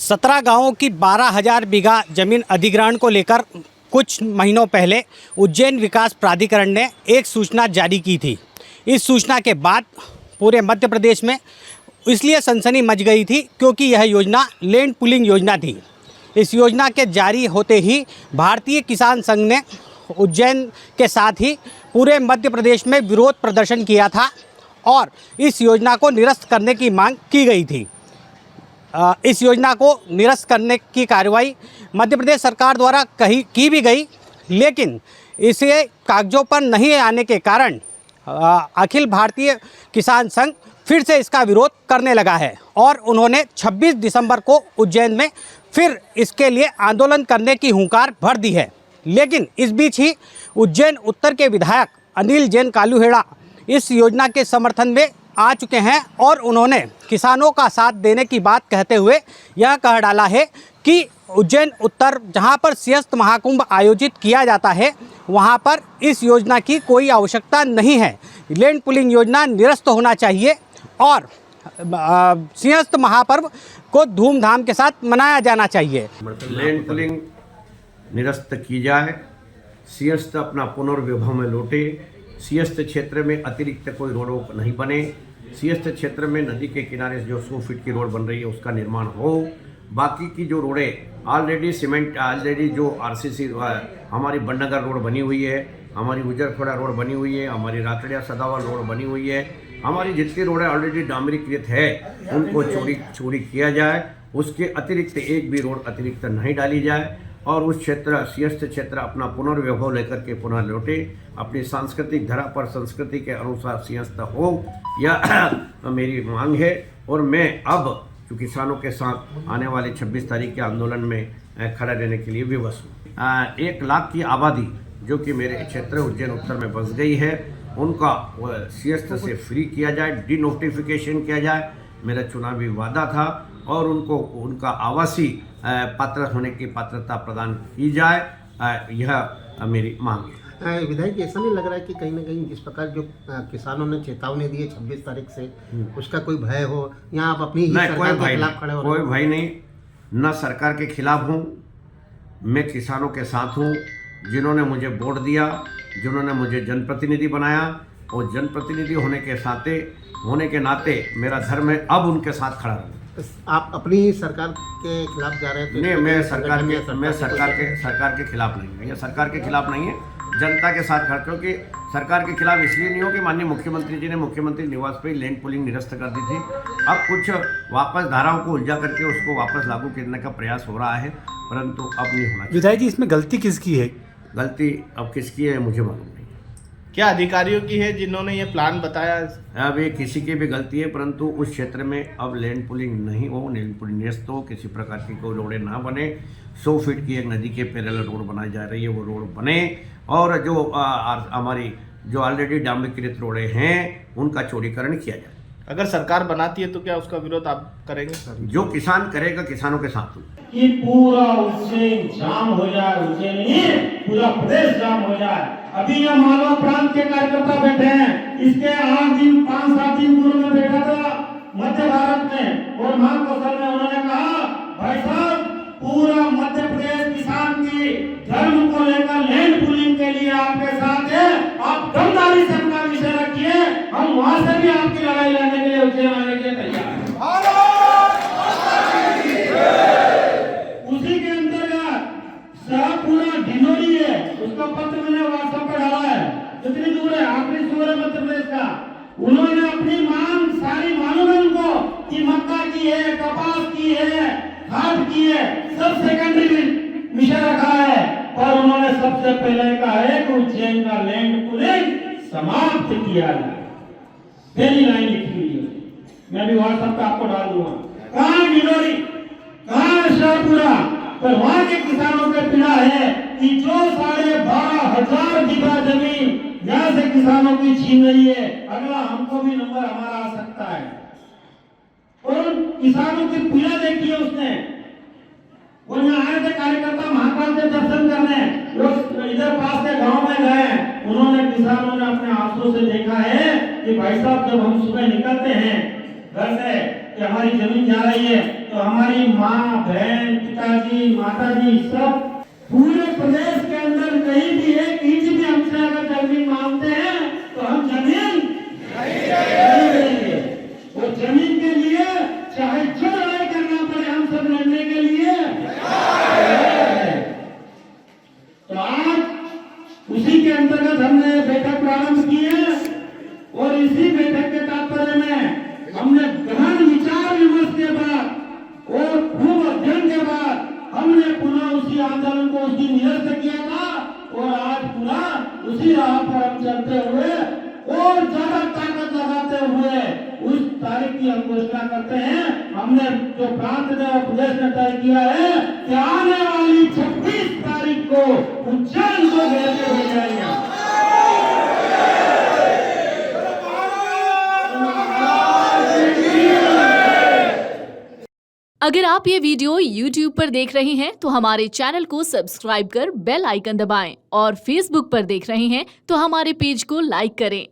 17 गांवों की 12,000 बीघा जमीन अधिग्रहण को लेकर कुछ महीनों पहले उज्जैन विकास प्राधिकरण ने एक सूचना जारी की थी। इस सूचना के बाद पूरे मध्य प्रदेश में इसलिए सनसनी मच गई थी क्योंकि यह योजना लैंड पूलिंग योजना थी। इस योजना के जारी होते ही भारतीय किसान संघ ने उज्जैन के साथ ही पूरे मध्य प्रदेश में विरोध प्रदर्शन किया था और इस योजना को निरस्त करने की मांग की गई थी। इस योजना को निरस्त करने की कार्रवाई मध्य प्रदेश सरकार द्वारा की भी गई, लेकिन इसे कागजों पर नहीं आने के कारण अखिल भारतीय किसान संघ फिर से इसका विरोध करने लगा है और उन्होंने 26 दिसंबर को उज्जैन में फिर इसके लिए आंदोलन करने की हुंकार भर दी है। लेकिन इस बीच ही उज्जैन उत्तर के विधायक अनिल जैन कालूहेड़ा इस योजना के समर्थन में आ चुके हैं और उन्होंने किसानों का साथ देने की बात कहते हुए यह कह डाला है कि उज्जैन उत्तर जहां पर सिंहस्थ महाकुंभ आयोजित किया जाता है वहां पर इस योजना की कोई आवश्यकता नहीं है। लैंड पूलिंग योजना निरस्त होना चाहिए और सिंहस्थ महापर्व को धूमधाम के साथ मनाया जाना चाहिए। लैंड पूलिंग निरस्त की जाए, सिंहस्थ अपना पुनर्वैभव में लौटे, सिंहस्थ क्षेत्र में अतिरिक्त कोई रोड नहीं बने, सिंहस्थ क्षेत्र में नदी के किनारे जो 100 फीट की रोड बन रही है उसका निर्माण हो। बाकी की जो रोडें ऑलरेडी जो आरसीसी हमारी बड़नगर रोड बनी हुई है, हमारी उजरखोड़ा रोड बनी हुई है, हमारी रातड़िया सदावर रोड बनी हुई है, हमारी जितनी रोडें ऑलरेडी डामरीकृत है उनको चोरी किया जाए। उसके अतिरिक्त एक भी रोड अतिरिक्त नहीं डाली जाए और उस क्षेत्र सिंहस्थ क्षेत्र अपना पुनर्वैभव लेकर के पुनः लौटे, अपनी सांस्कृतिक धरा पर संस्कृति के अनुसार सिंहस्थ हो, यह मेरी मांग है। और मैं अब जो किसानों के साथ आने वाले 26 तारीख के आंदोलन में खड़ा रहने के लिए विवश हूँ। 1 लाख की आबादी जो कि मेरे क्षेत्र उज्जैन उत्तर में बस गई है उनका सिंहस्थ से फ्री किया जाए, डिनोटिफिकेशन किया जाए, मेरा चुनावी वादा था, और उनको उनका आवासीय पात्र होने की पात्रता प्रदान की जाए, यह मेरी मांग है। विधायक ऐसा नहीं लग रहा है कि कहीं ना कहीं जिस प्रकार जो किसानों ने चेतावनी दी है 26 तारीख से उसका कोई भय हो, या आप अपनी ही सरकार के खिलाफ खड़े हो? कोई भय नहीं, न सरकार के खिलाफ हूँ, मैं किसानों के साथ हूँ। जिन्होंने मुझे वोट दिया, जिन्होंने मुझे जनप्रतिनिधि बनाया, और जनप्रतिनिधि होने के नाते मेरा धर्म है अब उनके साथ खड़ा रहूँ। आप अपनी सरकार के खिलाफ जा रहे हैं? नहीं, मैं सरकार के खिलाफ नहीं है, ये सरकार के खिलाफ नहीं है, जनता के साथ खड़ा, क्योंकि सरकार के खिलाफ इसलिए नहीं हो कि माननीय मुख्यमंत्री जी ने मुख्यमंत्री निवास पर लैंड पूलिंग निरस्त कर दी थी। अब कुछ वापस धाराओं को उलझा करके उसको वापस लागू करने का प्रयास हो रहा है, परंतु अब नहीं होना चाहिए। विधायक जी, इसमें गलती किसकी है? गलती अब किसकी है मुझे मालूम नहीं। क्या अधिकारियों की है जिन्होंने ये प्लान बताया? अब ये किसी की भी गलती है, परंतु उस क्षेत्र में अब लैंड पूलिंग नहीं हो, लैंड पूलिंग निरस्त हो, किसी प्रकार की कोई रोडें ना बने। 100 फीट की एक नदी के पैरेलल रोड बनाई जा रही है, वो रोड बने, और जो हमारी जो ऑलरेडी डामरीकृत रोडें हैं उनका चौड़ीकरण किया जाए। अगर सरकार बनाती है तो क्या उसका विरोध आप करेंगे? जो किसान करेगा, किसानों के साथ हूँ। कि पूरा उज्जैन जाम हो जाए, उज्जैन नहीं पूरा प्रदेश जाम हो जाए। अभी यहाँ मालवा प्रांत के कार्यकर्ता बैठे हैं, इसके 8 दिन 5-7 दिन पूर्व में बैठा था मध्य भारत में और महाकौशल में। उन्होंने कहा भाई साहब पूरा मध्य प्रदेश किसान की धर्म को लेकर लैंड पूलिंग के लिए आपके साथ है, आप दमदारी से अपना विषय रखिए, हम वहां से भी आपकी लड़ाई लड़ने के लिए उज्जैन आने के लिए तैयार हैं। उसी के अंतर्गत शाहपुरा ढिंडोरी है, उसका पत्र मैंने व्हाट्सएप पर डाला है, कितनी दूर है, आखिरी सूर है मध्य प्रदेश का। उन्होंने अपनी मांग सारी मालूम है उनको कि मक्का की है, कपास की है, खाद की है, सब सेकेंडरी विषय रखा है, पर उन्होंने सबसे पहले कहा है कि उज्जैन का लैंड पूलिंग समाप्त किया जाए। पहली लाइन लिखी हुई है, मैं भी व्हाट्सएप पे आपको डाल दूंगा। कहाँ ढिंडोरी, कहाँ शाहपुरा, पर वहां के किसानों के पीड़ा है कि जो 12,500 बीघा जमीन यहाँ से किसानों की छीन रही है, अगला हमको भी नंबर हमारा आ सकता है। और उन किसानों की पीड़ा देखी है उसने। वो यहाँ आए थे कार्यकर्ता महाकाल के दर्शन करने, लोग इधर पास के गांव में गए, उन्होंने किसानों ने अपने आंसू से देखा है कि भाई साहब जब हम सुबह निकलते हैं घर से कि हमारी जमीन जा रही है, तो हमारी माँ, बहन, पिताजी, माताजी सब पूरे प्रदेश के अंदर कहीं भी एक इंच भी हमसे अगर जमीन मांगते हैं तो हम जमीन नहीं देंगे। वो जमीन के लिए चाहे जो लड़ाई करना पड़े, हम सब लड़ने के लिए तैयार हैं। तो आज उसी के अंतर्गत हमने बैठक प्रारंभ की है और इसी बैठक के तात्पर्य में हमने गहन विचार विमर्श के बाद और खूब अध्ययन के बाद हमने पुनः उसी आंदोलन को उस दिन निरस्त किया था और आज पुनः उसी राह पर हम चलते हुए और ज्यादा ताकत लगाते हुए उस तारीख की हम घोषणा करते हैं। हमने जो प्रांत ने और प्रदेश ने तय किया है कि आने वाली 26 तारीख को उज्जैन को घेर के हो जाएंगे। अगर आप ये वीडियो YouTube पर देख रहे हैं तो हमारे चैनल को सब्सक्राइब कर बेल आइकन दबाएं और Facebook पर देख रहे हैं तो हमारे पेज को लाइक करें।